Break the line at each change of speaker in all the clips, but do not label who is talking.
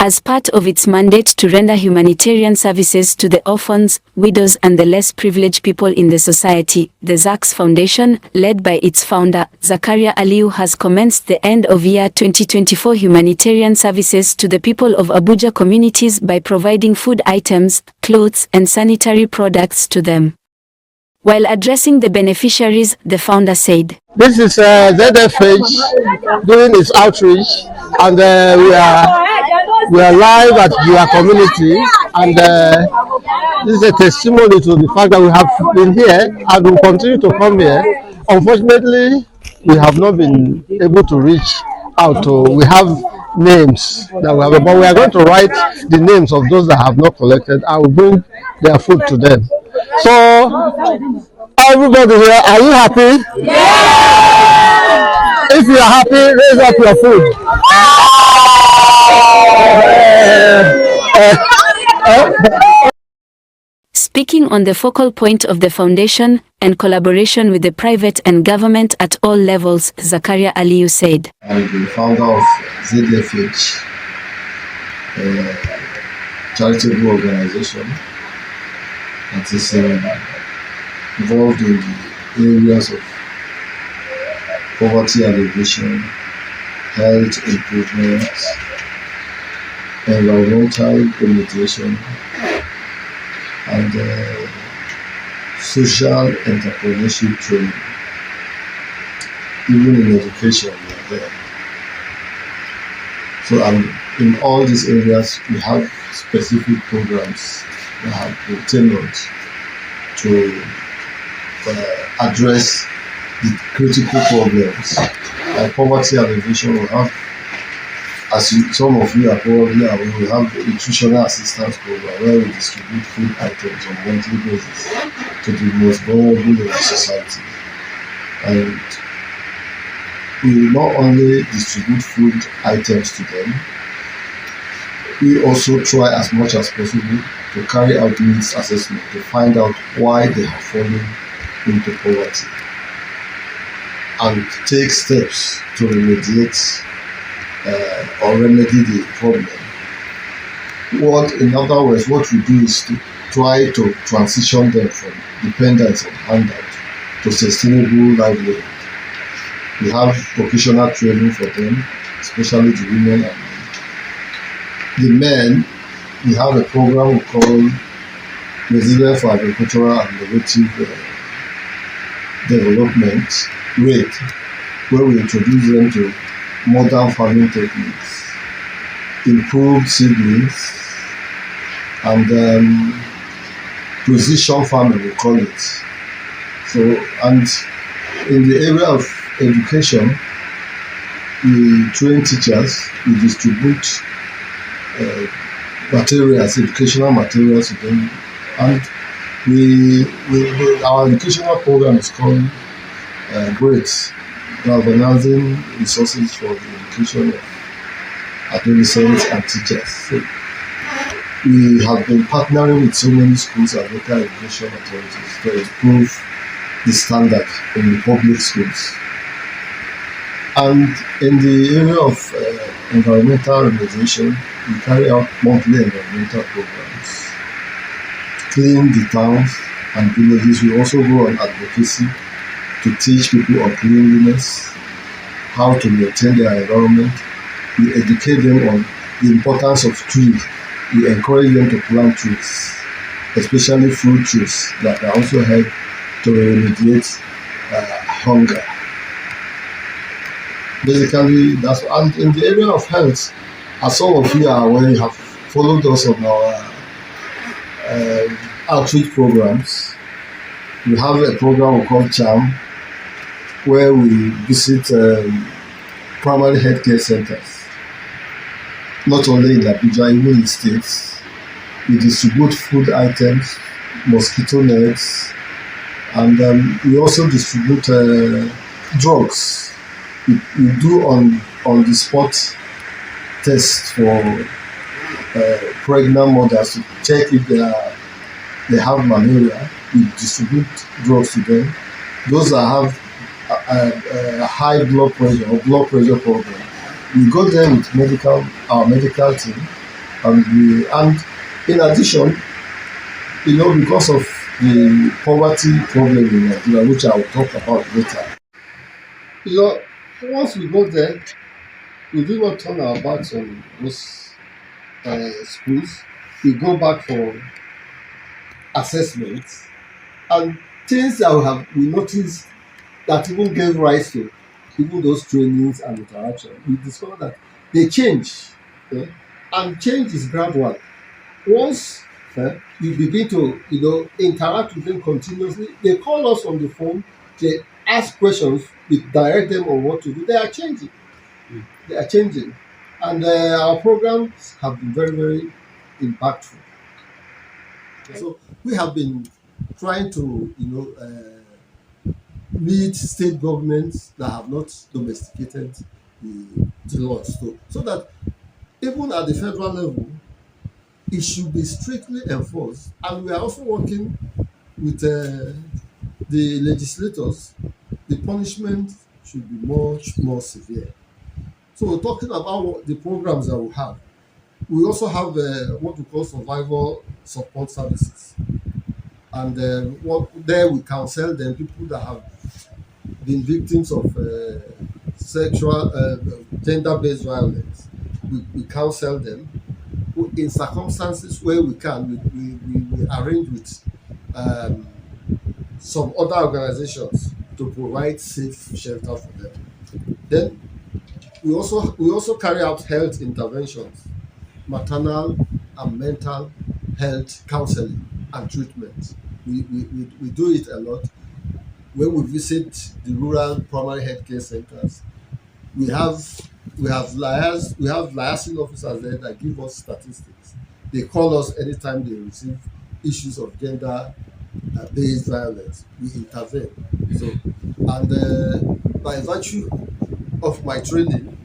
As part of its mandate to render humanitarian services to the orphans, widows and the less privileged people in the society, the Zaks Foundation, led by its founder, Zakaria Aliyu, has commenced the end-of-year 2024 humanitarian services to the people of Abuja communities by providing food items, clothes and sanitary products to them. While addressing the beneficiaries, the founder said,
"This is ZFH doing its outreach, and we are live at your community, and this is a testimony to the fact that we have been here and will continue to come here. Unfortunately, we have not been able to reach out to. We have names that we have, but we are going to write the names of those that have not collected and will bring their food to them. So, everybody here, are you happy? Yeah! If you are happy, raise up your food.
Speaking on the focal point of the foundation and collaboration with the private and government at all levels, Zakaria Aliyu said,
"I'm the founder of ZFH, a charitable organization that is involved in the areas of poverty alleviation, health improvement, environmental remediation, and social entrepreneurship training. Even in education, we are there. So in all these areas, we have specific programs that have been tailored to address the critical problems. Like poverty alleviation, we have, some of you are probably aware, we have the nutritional assistance program where we distribute food items on a monthly basis to the most vulnerable in our society. And we not only distribute food items to them, we also try as much as possible to carry out needs assessment to find out why they have fallen into poverty and take steps to remediate or remedy the problem. In other words, what we do is to try to transition them from dependence on handout to sustainable livelihood. We have vocational training for them, especially the women and the men. We have a program we call Resilience for Agricultural and Innovative Development RAID, where we introduce them to modern farming techniques, improved seedlings, and precision farming, we call it. So, and in the area of education, we train teachers, we distribute materials, educational materials to them, and our educational program is called GREAT, Galvanizing Resources for the Education of Adolescents and Teachers. So we have been partnering with so many schools and local education authorities to improve the standard in the public schools. And in the area of environmental remediation, we carry out monthly environmental programs, clean the towns and villages. We also go on advocacy to teach people on cleanliness, how to maintain their environment. We educate them on the importance of trees. We encourage them to plant trees, especially fruit trees that can also help to remediate hunger. Basically, that's, and in the area of health, as some of you are aware, you have followed us on our outreach programs. We have a program we call CHAM, where we visit primary healthcare centers, not only in Abuja, even in states. We distribute food items, mosquito nets, and we also distribute drugs. We do on the spot tests for pregnant mothers to check if they have malaria. We distribute drugs to them. Those that have high blood pressure or blood pressure problem, we go there with our medical team And in addition, because of the poverty problem in Nigeria, which I will talk about later, you know, once we go there, we do not turn our backs on those schools. We go back for assessments and things that we noticed that even gave rise to even those trainings and interaction. We discover that they change, and change is gradual. Once you begin to interact with them continuously, they call us on the phone, they ask questions, we direct them on what to do. They are changing. They are changing, and our programs have been very, very impactful. So we have been trying to lead state governments that have not domesticated the laws, so that even at the federal level, it should be strictly enforced. And we are also working with the legislators. The punishment should be much more severe. So talking about the programs that we have, we also have what we call survival support services. And there we counsel them, people that have been victims of sexual, gender-based violence. We counsel them. In circumstances where we can, we arrange with some other organizations to provide safe shelter for them. Then we also carry out health interventions, maternal and mental health counseling and treatment. We do it a lot. When we visit the rural primary health care centers, we have liaison officers there that give us statistics. They call us anytime they receive issues of gender based violence. We intervene. So, and by virtue of my training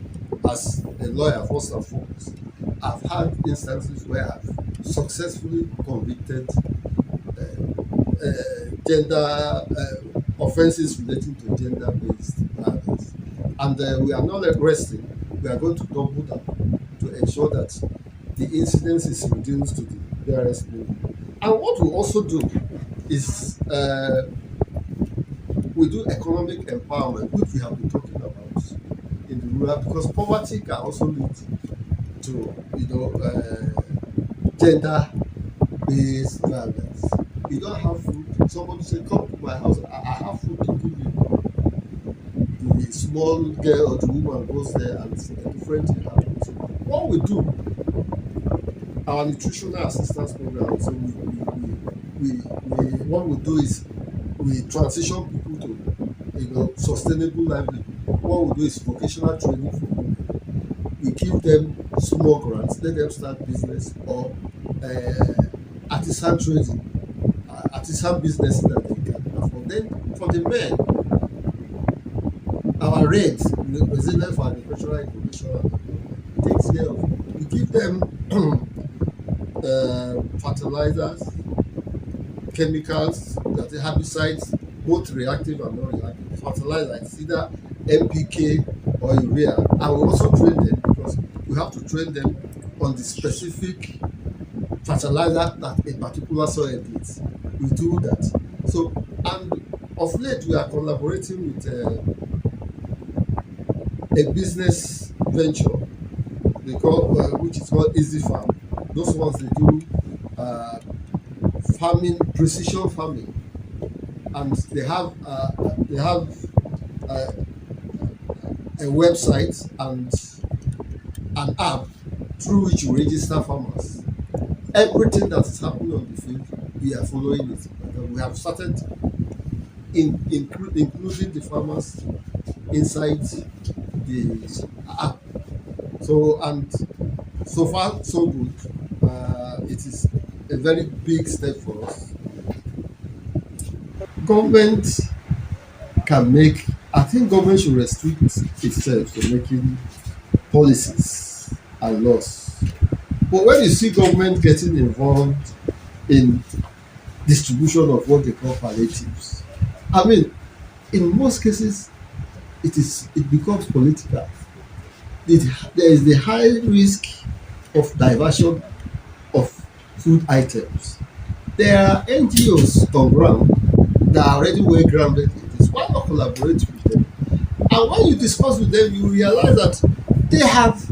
as a lawyer, first and foremost, I've had instances where I've successfully convicted gender offenses relating to gender-based violence. And we are not resting. We are going to double down to ensure that the incidence is reduced to the barest minimum. And what we also do is we do economic empowerment, which we have been talking about in the rural, because poverty can also lead to gender-based violence. You don't have food. Somebody say, "Come to my house. I have food to give you." The small girl or the woman goes there, and a different thing happens. So what we do, our nutritional assistance program. So what we do is we transition people to sustainable livelihood. What we do is vocational training for women. We give them small grants, let them start business or artisan trading, artisan business that they can afford. Then for the men, our RAID, Resilient for Agricultural Information, takes care of. We give them fertilizers, chemicals, that the herbicides, both reactive and non-reactive. Fertilizer, it's either NPK or urea. And we also train them, because we have to train them on the specific fertilizer that a particular soil needs. We do that. So, and of late we are collaborating with a business venture which is called Easy Farm. Those ones, they do farming, precision farming, and they have a website and an app through which you register farmers. Everything that is happening on the field, we are following it. We have started including the farmers inside the app. So, and so far so good. It is a very big step for us. Government can make, I think government should restrict itself to making policies and laws. But when you see government getting involved in distribution of what they call palliatives, I mean, in most cases, it becomes political. There is the high risk of diversion of food items. There are NGOs on ground that are already well grounded in this. Why not collaborate with them? And when you discuss with them, you realize that they have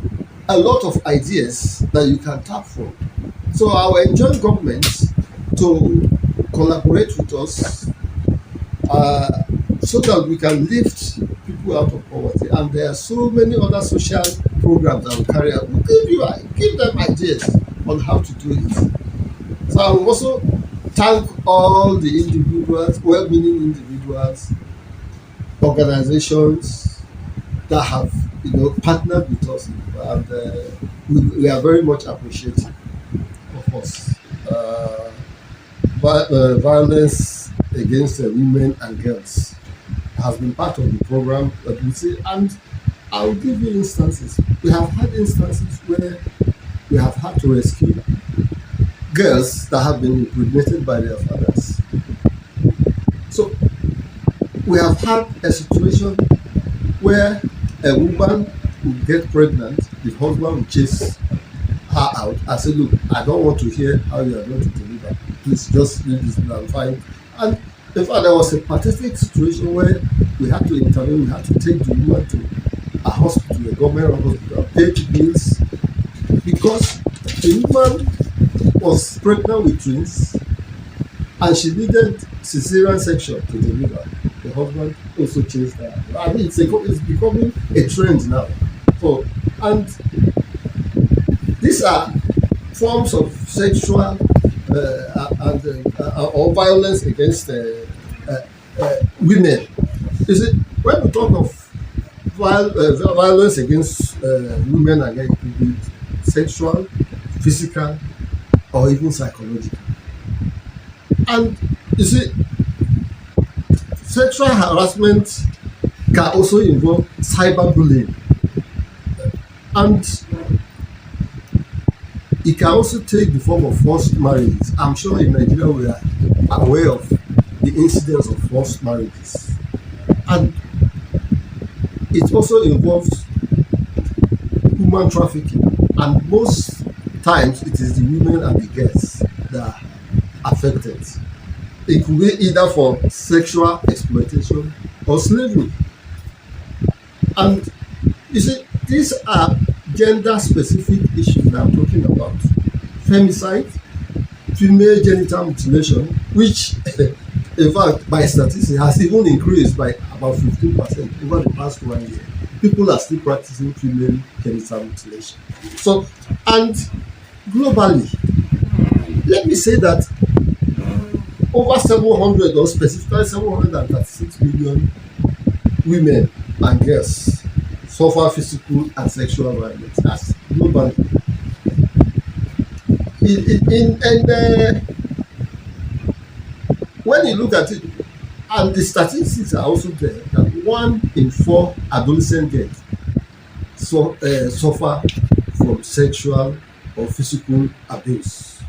a lot of ideas that you can tap from. So I will enjoin government to collaborate with us so that we can lift people out of poverty. And there are so many other social programs that we carry out. We give them ideas on how to do it. So I will also thank all the individuals, well-meaning individuals, organizations that have partnered with us, and we are very much appreciative of us. Violence against women and girls has been part of the program that we see, and I will give you instances. We have had instances where we have had to rescue girls that have been impregnated by their fathers. So we have had a situation where a woman will get pregnant, the husband will chase her out and say, look, I don't want to hear how you are going to deliver. Please just leave this and fine. And in fact, there was a pathetic situation where we had to intervene. We had to take the woman to a hospital, a government hospital, pay the bills, because the woman was pregnant with twins and she needed cesarean section to deliver. The husband also chased her. I mean, it's becoming a trend now. So, and these are forms of sexual or violence against women. You see, when we talk of violence against women, again, it could be sexual, physical, or even psychological. And you see, sexual harassment can also involve cyberbullying, and it can also take the form of forced marriages. I'm sure in Nigeria we are aware of the incidence of forced marriages, and it also involves human trafficking, and most times it is the women and the girls that are affected. It could be either for sexual exploitation or slavery. And you see, these are gender specific issues that I'm talking about. Femicide, female genital mutilation, which in fact by statistics has even increased by about 15% over the past 1 year. People are still practicing female genital mutilation. So, and globally, let me say that over 700, or specifically 736 million women and girls suffer physical and sexual violence. That's globally. When you look at it, and the statistics are also there, that 1 in 4 adolescent girls suffer from sexual or physical abuse.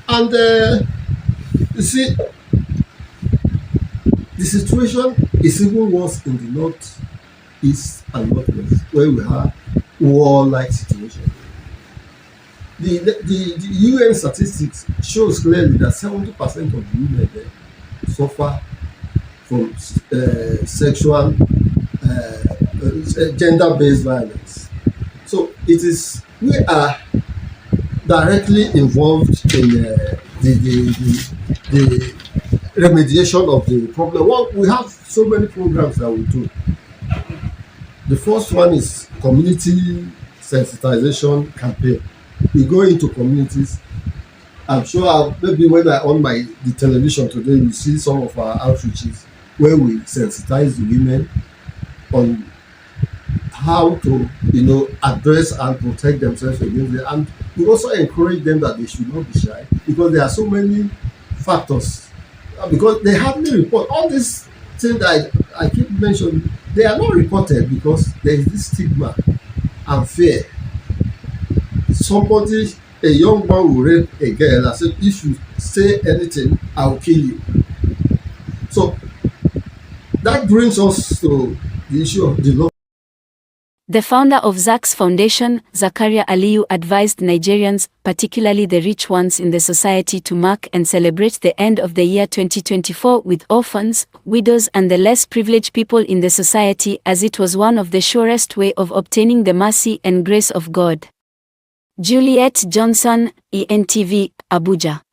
And you see, the situation is even worse in the north, east, and northwest, where we have war-like situation. The UN statistics shows clearly that 70% of the women there suffer from sexual, gender-based violence. So we are directly involved in the remediation of the problem. Well, we have so many programs that we do. The first one is community sensitization campaign. We go into communities. I'm sure maybe when I on the television today, you see some of our outreaches where we sensitize the women on how to address and protect themselves against it, and we also encourage them that they should not be shy, because there are so many factors, because they hardly report all these things that I keep mentioning. They are not reported because there is this stigma and fear. A young man will rape a girl and say, if you say anything, I will kill you. So that brings us to the issue of the law.
The founder of Zaks Foundation, Zakaria Aliyu, advised Nigerians, particularly the rich ones in the society, to mark and celebrate the end of the year 2024 with orphans, widows and the less privileged people in the society, as it was one of the surest way of obtaining the mercy and grace of God. Juliet Johnson, Entv, Abuja.